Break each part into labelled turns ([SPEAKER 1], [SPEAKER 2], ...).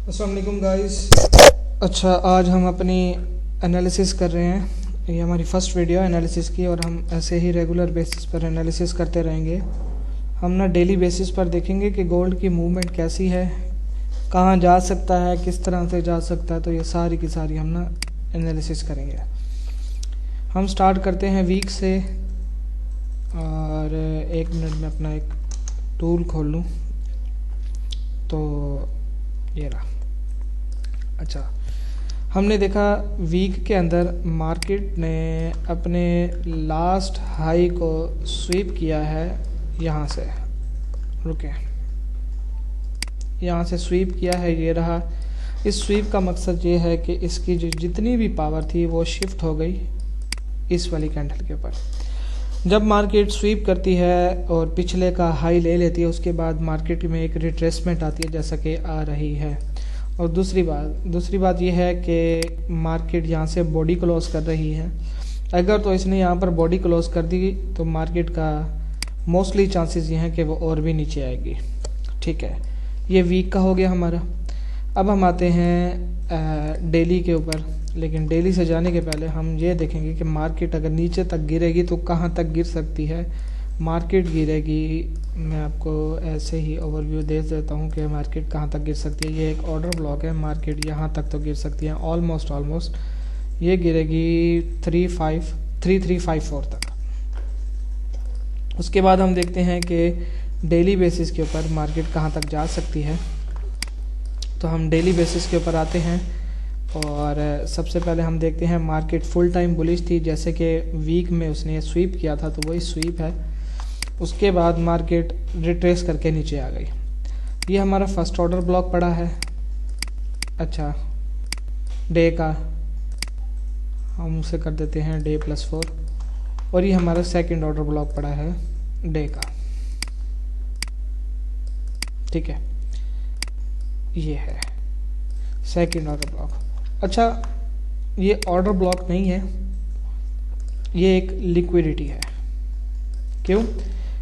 [SPEAKER 1] अस्सलाम वालेकुम गाइस। अच्छा, आज हम अपनी एनालिसिस कर रहे हैं। ये हमारी फ़र्स्ट वीडियो है एनालिसिस की और हम ऐसे ही रेगुलर बेसिस पर एनालिसिस करते रहेंगे। हम ना डेली बेसिस पर देखेंगे कि गोल्ड की मूवमेंट कैसी है, कहाँ जा सकता है, किस तरह से जा सकता है। तो ये सारी की सारी हम ना एनालिसिस करेंगे। हम स्टार्ट करते हैं वीक से। और एक मिनट में अपना एक टूल खोल लूँ तो ये रहा। अच्छा, हमने देखा वीक के अंदर मार्केट ने अपने लास्ट हाई को स्वीप किया है। यहाँ से रुके, यहाँ से स्वीप किया है, ये रहा। इस स्वीप का मकसद ये है कि इसकी जो जितनी भी पावर थी वो शिफ्ट हो गई इस वाली कैंडल के ऊपर। जब मार्केट स्वीप करती है और पिछले का हाई ले लेती है, उसके बाद मार्केट में एक रिट्रेसमेंट आती है जैसा कि आ रही है। और दूसरी बात यह है कि मार्केट यहाँ से बॉडी क्लोज कर रही है। अगर तो इसने यहाँ पर बॉडी क्लोज कर दी तो मार्केट का मोस्टली चांसेस ये हैं कि वो और भी नीचे आएगी। ठीक है, ये वीक का हो गया हमारा। अब हम आते हैं डेली के ऊपर। लेकिन डेली से जाने के पहले हम ये देखेंगे कि मार्केट अगर नीचे तक गिरेगी तो कहाँ तक गिर सकती है। मार्केट गिरेगी, मैं आपको ऐसे ही ओवरव्यू दे देता हूँ कि मार्केट कहाँ तक गिर सकती है। ये एक ऑर्डर ब्लॉक है, मार्केट यहाँ तक तो गिर सकती है। ऑलमोस्ट ये गिरेगी 3354 तक। उसके बाद हम देखते हैं कि डेली बेसिस के ऊपर मार्केट कहाँ तक जा सकती है। तो हम डेली बेसिस के ऊपर आते हैं और सबसे पहले हम देखते हैं मार्केट फुल टाइम बुलिश थी, जैसे कि वीक में उसने स्वीप किया था तो वही स्वीप है। उसके बाद मार्केट रिट्रेस करके नीचे आ गई। ये हमारा फर्स्ट ऑर्डर ब्लॉक पड़ा है। अच्छा, डे का हम उसे कर देते हैं डे +4। और ये हमारा सेकंड ऑर्डर ब्लॉक पड़ा है डे का। ठीक है, ये है सेकंड ऑर्डर ब्लॉक। अच्छा, ये ऑर्डर ब्लॉक नहीं है, ये एक लिक्विडिटी है। क्यों?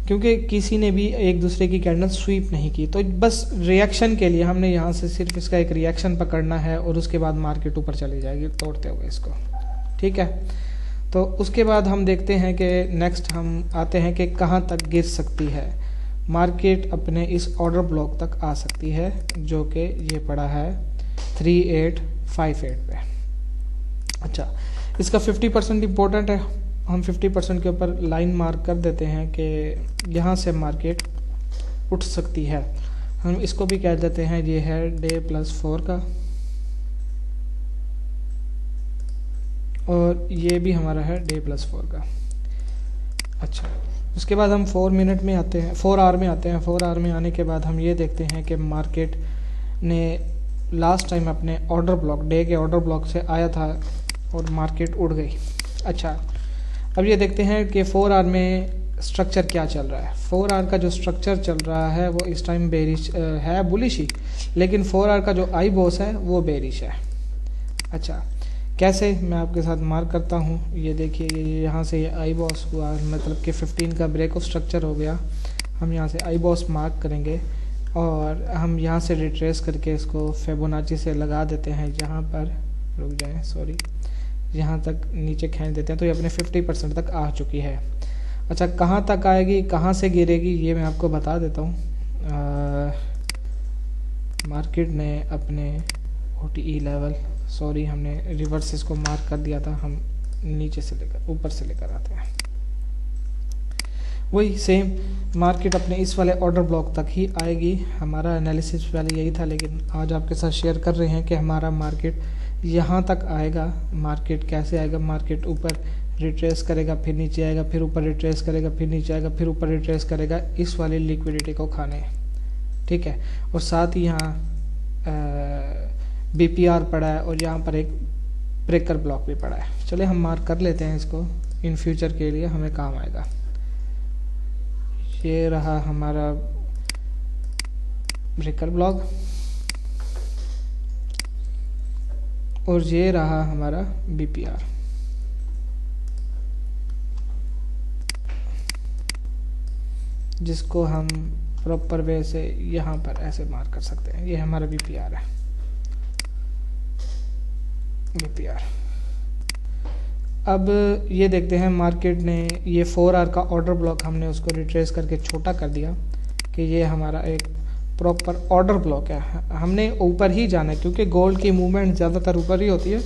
[SPEAKER 1] क्योंकि किसी ने भी एक दूसरे की कैंडल स्वीप नहीं की, तो बस रिएक्शन के लिए हमने यहाँ से सिर्फ इसका एक रिएक्शन पकड़ना है और उसके बाद मार्केट ऊपर चली जाएगी तोड़ते हुए इसको। ठीक है, तो उसके बाद हम देखते हैं कि नेक्स्ट हम आते हैं कि कहाँ तक गिर सकती है मार्केट। अपने इस ऑर्डर ब्लॉक तक आ सकती है जो कि ये पड़ा है 3858 पे। अच्छा, इसका 50% इम्पोर्टेंट है। हम 50% के ऊपर लाइन मार्क कर देते हैं कि यहाँ से मार्केट उठ सकती है। हम इसको भी कह देते हैं, ये है डे +4 का और ये भी हमारा है डे +4 का। अच्छा, उसके बाद हम 4 मिनट में आते हैं, 4 आवर में आते हैं। 4 आवर में आने के बाद हम ये देखते हैं कि मार्केट ने लास्ट टाइम अपने ऑर्डर ब्लॉक, डे के ऑर्डर ब्लॉक से आया था और मार्केट उड़ गई। अच्छा, अब ये देखते हैं कि 4 आवर में स्ट्रक्चर क्या चल रहा है। 4 आवर का जो स्ट्रक्चर चल रहा है वो इस टाइम बेरिश है, बुलिश ही, लेकिन 4 आवर का जो आई बॉस है वो बेरिश है। अच्छा, कैसे, मैं आपके साथ मार्क करता हूँ। ये देखिए, ये यहाँ से ये आई बॉस हुआ, मतलब कि 15 का ब्रेक ऑफ स्ट्रक्चर हो गया। हम यहाँ से आई बॉस मार्क करेंगे और हम यहाँ से रिट्रेस करके इसको फिबोनाची से लगा देते हैं। यहाँ पर रुक जाएं, सॉरी, यहाँ तक नीचे खींच देते हैं तो ये अपने 50% तक आ चुकी है। अच्छा, कहाँ तक आएगी, कहाँ से गिरेगी, ये मैं आपको बता देता हूँ। मार्केट ने अपने OTE लेवल, सॉरी हमने रिवर्स इसको मार्क कर दिया था, हम नीचे से लेकर ऊपर से लेकर आते हैं। वही सेम मार्केट अपने इस वाले ऑर्डर ब्लॉक तक ही आएगी। हमारा एनालिसिस पहले यही था, लेकिन आज आपके साथ शेयर कर रहे हैं कि हमारा मार्केट यहाँ तक आएगा। मार्केट कैसे आएगा, मार्केट ऊपर रिट्रेस करेगा, फिर नीचे आएगा, फिर ऊपर रिट्रेस करेगा, फिर नीचे आएगा, फिर ऊपर रिट्रेस करेगा, इस वाली लिक्विडिटी को खाने। ठीक है, और साथ ही यहाँ BPR पड़ा है और यहाँ पर एक ब्रेकर ब्लॉक भी पड़ा है। चलिए हम मार्क कर लेते हैं इसको, इन फ्यूचर के लिए हमें काम आएगा। ये रहा हमारा ब्रेकर ब्लॉक और ये रहा हमारा BPR। जिसको हम प्रॉपर वे से यहाँ पर ऐसे मार्क कर सकते हैं। ये हमारा BPR है। BPR। अब ये देखते हैं मार्केट ने ये 4 आवर का ऑर्डर ब्लॉक हमने उसको रिट्रेस करके छोटा कर दिया कि ये हमारा एक प्रॉपर ऑर्डर ब्लॉक है। हमने ऊपर ही जाना है क्योंकि गोल्ड की मूवमेंट ज़्यादातर ऊपर ही होती है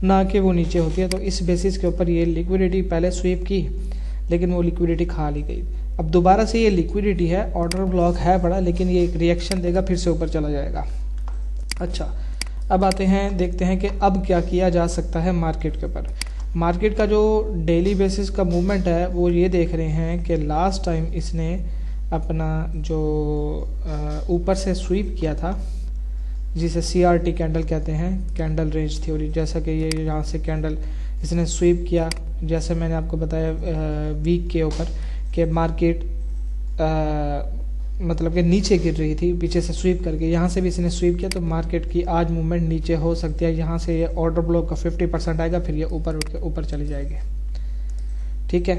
[SPEAKER 1] ना कि वो नीचे होती है। तो इस बेसिस के ऊपर ये लिक्विडिटी पहले स्वीप की लेकिन वो लिक्विडिटी खा ली गई। अब दोबारा से ये लिक्विडिटी है, ऑर्डर ब्लॉक है बड़ा, लेकिन ये एक रिएक्शन देगा, फिर से ऊपर चला जाएगा। अच्छा, अब आते हैं देखते हैं कि अब क्या किया जा सकता है मार्केट के ऊपर। मार्केट का जो डेली बेसिस का मूवमेंट है वो ये देख रहे हैं कि लास्ट टाइम इसने अपना जो ऊपर से स्वीप किया था जिसे CRT कैंडल कहते हैं, कैंडल रेंज थ्योरी, जैसा कि ये यहाँ से कैंडल इसने स्वीप किया, जैसे मैंने आपको बताया वीक के ऊपर कि मार्केट मतलब कि नीचे गिर रही थी पीछे से स्वीप करके, यहाँ से भी इसने स्वीप किया तो मार्केट की आज मूवमेंट नीचे हो सकती है। यहाँ से ये ऑर्डर ब्लॉक का 50% आएगा, फिर ये ऊपर उठ के ऊपर चली जाएगी। ठीक है,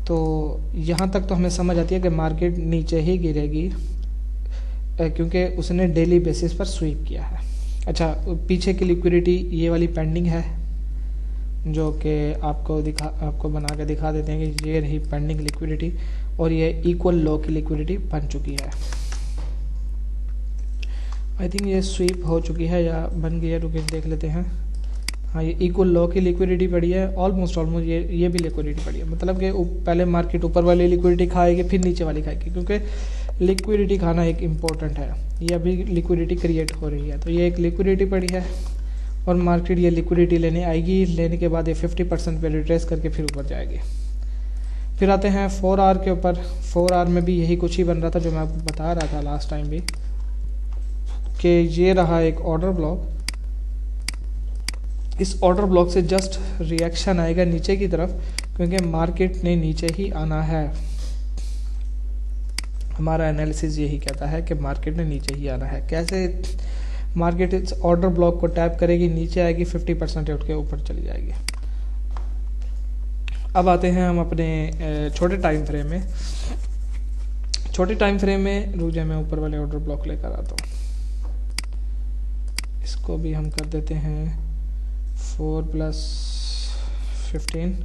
[SPEAKER 1] तो यहाँ तक तो हमें समझ आती है कि मार्केट नीचे ही गिरेगी क्योंकि उसने डेली बेसिस पर स्वीप किया है। अच्छा, पीछे की लिक्विडिटी ये वाली पेंडिंग है जो कि आपको बना के दिखा देते हैं कि ये रही पेंडिंग लिक्विडिटी और ये इक्वल लो की लिक्विडिटी बन चुकी है। आई थिंक ये स्वीप हो चुकी है या बन गई है, रुके देख लेते हैं। हाँ, ये इक्वल लो की लिक्विडिटी पड़ी है, ऑलमोस्ट ये भी लिक्विडिटी पड़ी है। मतलब कि पहले मार्केट ऊपर वाली लिक्विडिटी खाएगी फिर नीचे वाली खाएगी, क्योंकि लिक्विडिटी खाना एक इम्पोर्टेंट है। ये अभी लिक्विडिटी क्रिएट हो रही है, तो ये एक लिक्विडिटी पड़ी है और मार्केट ये लिक्विडिटी लेने आएगी। लेने के बाद ये 50% पे रिट्रेस करके फिर ऊपर जाएगी। फिर आते हैं 4 आवर के ऊपर। 4 आवर में भी यही कुछ ही बन रहा था जो मैं आपको बता रहा था लास्ट टाइम भी, कि ये रहा एक ऑर्डर ब्लॉक। इस ऑर्डर ब्लॉक से जस्ट रिएक्शन आएगा नीचे की तरफ, क्योंकि मार्केट ने नीचे ही आना है। हमारा एनालिसिस यही कहता है कि मार्केट ने नीचे ही आना है। कैसे? मार्केट इस ऑर्डर ब्लॉक को टैप करेगी, नीचे आएगी, 50% उठ के ऊपर चली जाएगी। अब आते हैं हम अपने छोटे टाइम फ्रेम में। छोटे टाइम फ्रेम में रुक जाए, मैं ऊपर वाले ऑर्डर ब्लॉक लेकर आता हूँ। इसको भी हम कर देते हैं 4+15,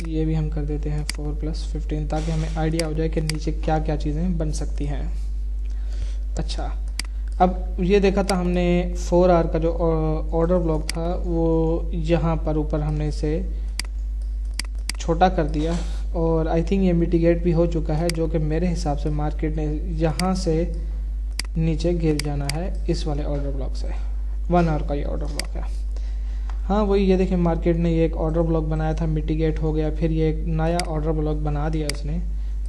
[SPEAKER 1] ये भी हम कर देते हैं 4+15, ताकि हमें आइडिया हो जाए कि नीचे क्या क्या चीज़ें बन सकती हैं। अच्छा, अब ये देखा था हमने 4 आवर का जो ऑर्डर ब्लॉक था वो यहाँ पर ऊपर हमने इसे छोटा कर दिया और आई थिंक ये मिटिगेट भी हो चुका है, जो कि मेरे हिसाब से मार्केट ने यहाँ से नीचे गिर जाना है इस वाले ऑर्डर ब्लॉक से। 1 आवर का ये ऑर्डर ब्लॉक है। हाँ, वही ये देखें, मार्केट ने ये एक ऑर्डर ब्लॉक बनाया था, मिटिगेट हो गया, फिर ये एक नया ऑर्डर ब्लॉक बना दिया उसने,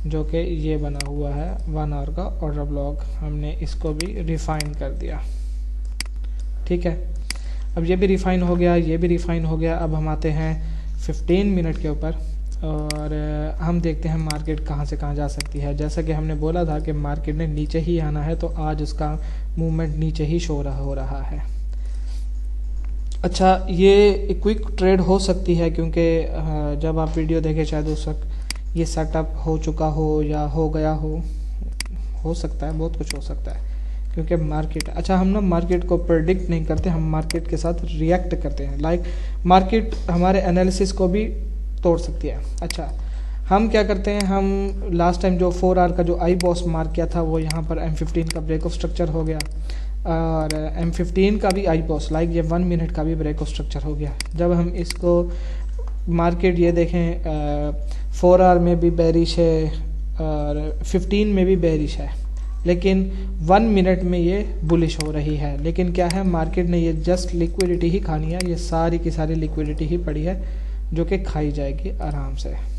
[SPEAKER 1] जो कि ये बना हुआ है 1 आवर का ऑर्डर ब्लॉक। हमने इसको भी रिफ़ाइन कर दिया। ठीक है, अब ये भी रिफ़ाइन हो गया, ये भी रिफ़ाइन हो गया। अब हम आते हैं 15 मिनट के ऊपर और हम देखते हैं मार्केट कहाँ से कहाँ जा सकती है। जैसा कि हमने बोला था कि मार्केट ने नीचे ही आना है, तो आज उसका मूवमेंट नीचे ही हो रहा है। अच्छा, ये क्विक ट्रेड हो सकती है क्योंकि जब आप वीडियो देखें शायद उस वक्त ये सेटअप हो चुका हो या हो गया हो सकता है, बहुत कुछ हो सकता है क्योंकि मार्केट। अच्छा, हम ना मार्केट को प्रेडिक्ट नहीं करते, हम मार्केट के साथ रिएक्ट करते हैं। लाइक मार्केट हमारे एनालिसिस को भी तोड़ सकती है। अच्छा, हम क्या करते हैं, हम लास्ट टाइम जो 4 आवर का जो आई बॉस मार्क किया था वो यहाँ पर M15 का ब्रेक ऑफ स्ट्रक्चर हो गया और M15 का भी आई बॉस लाइक ये 1 मिनट का भी ब्रेक ऑफ स्ट्रक्चर हो गया। जब हम इसको मार्केट ये देखें 4 आवर में भी बेरिश है और 15 में भी बेरिश है, लेकिन 1 मिनट में ये बुलिश हो रही है। लेकिन क्या है, मार्केट ने ये जस्ट लिक्विडिटी ही खानी है, ये सारी की सारी लिक्विडिटी ही पड़ी है जो कि खाई जाएगी आराम से।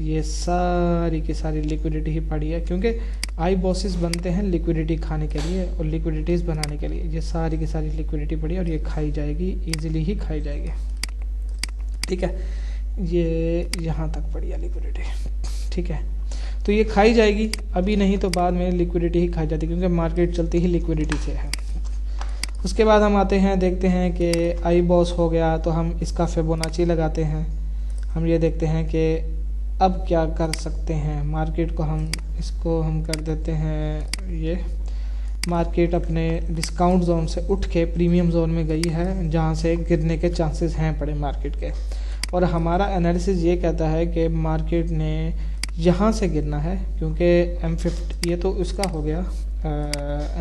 [SPEAKER 1] ये सारी की सारी लिक्विडिटी ही पड़ी है क्योंकि आई बॉसेस बनते हैं लिक्विडिटी खाने के लिए और लिक्विडिटीज़ बनाने के लिए। ये सारी की सारी लिक्विडिटी पड़ी है और ये खाई जाएगी, ईजिली ही खाई जाएगी। ठीक है, ये यहाँ तक पड़ी है लिक्विडिटी। ठीक है, तो ये खाई जाएगी, अभी नहीं तो बाद में लिक्विडिटी ही खाई जाती है क्योंकि मार्केट चलती ही लिक्विडिटी से है। उसके बाद हम आते हैं, देखते हैं कि आई बॉस हो गया तो हम इसका फिबोनाची लगाते हैं। हम ये देखते हैं कि अब क्या कर सकते हैं मार्केट को। हम इसको हम कर देते हैं, ये मार्केट अपने डिस्काउंट जोन से उठ के प्रीमियम जोन में गई है, जहां से गिरने के चांसेस हैं पड़े मार्केट के। और हमारा एनालिसिस ये कहता है कि मार्केट ने यहाँ से गिरना है, क्योंकि M50 ये तो उसका हो गया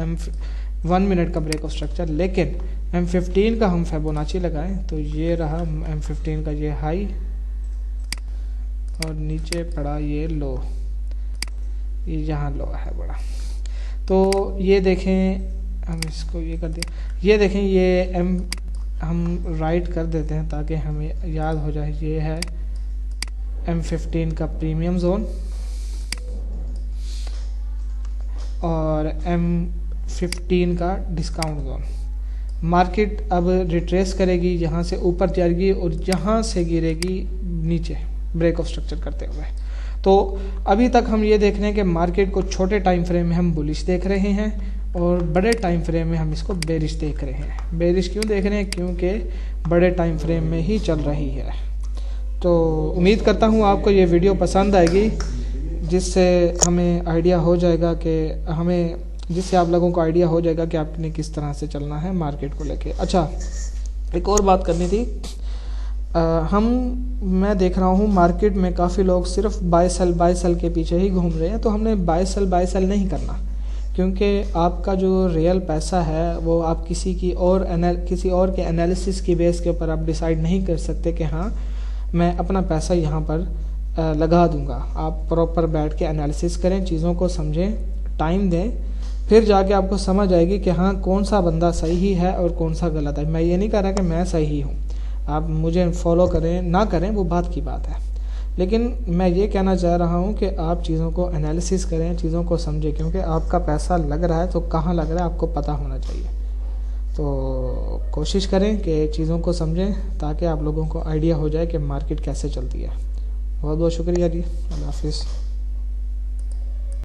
[SPEAKER 1] M1 मिनट का ब्रेक ऑफ स्ट्रक्चर, लेकिन M15 का हम फिबोनाची लगाएं तो ये रहा M15 का ये हाई और नीचे पड़ा ये लो, ये यहाँ लो है बड़ा। तो ये देखें, हम इसको ये कर दें, ये देखें ये हम राइट कर देते हैं ताकि हमें याद हो जाए। ये है M15 का प्रीमियम जोन और M15 का डिस्काउंट जोन। मार्केट अब रिट्रेस करेगी, यहाँ से ऊपर जाएगी और यहाँ से गिरेगी नीचे ब्रेक ऑफ स्ट्रक्चर करते हुए। तो अभी तक हम ये देख रहे हैं कि मार्केट को छोटे टाइम फ्रेम में हम बुलिश देख रहे हैं और बड़े टाइम फ्रेम में हम इसको बेरिश देख रहे हैं। बेरिश क्यों देख रहे हैं? क्योंकि बड़े टाइम फ्रेम में ही चल रही है। तो उम्मीद करता हूँ आपको ये वीडियो पसंद आएगी, जिससे हमें आइडिया हो जाएगा कि जिससे आप लोगों को आइडिया हो जाएगा कि आपने किस तरह से चलना है मार्केट को लेके। अच्छा, एक और बात करनी थी। मैं देख रहा हूँ मार्केट में काफ़ी लोग सिर्फ बाय सेल के पीछे ही घूम रहे हैं। तो हमने बाय सेल नहीं करना, क्योंकि आपका जो रियल पैसा है वो आप किसी और के एनालिसिस की बेस के ऊपर आप डिसाइड नहीं कर सकते कि हाँ मैं अपना पैसा यहाँ पर लगा दूँगा। आप प्रॉपर बैठ के एनालिसिस करें, चीज़ों को समझें, टाइम दें, फिर जाके आपको समझ आएगी कि हाँ कौन सा बंदा सही है और कौन सा गलत है। मैं ये नहीं कह रहा कि मैं सही हूँ, आप मुझे फॉलो करें ना करें वो बात की बात है, लेकिन मैं ये कहना चाह रहा हूँ कि आप चीज़ों को एनालिसिस करें, चीज़ों को समझें, क्योंकि आपका पैसा लग रहा है तो कहाँ लग रहा है आपको पता होना चाहिए। तो कोशिश करें कि चीज़ों को समझें ताकि आप लोगों को आइडिया हो जाए कि मार्केट कैसे चलती है। बहुत बहुत शुक्रिया जी, अल्लाह हाफिज़।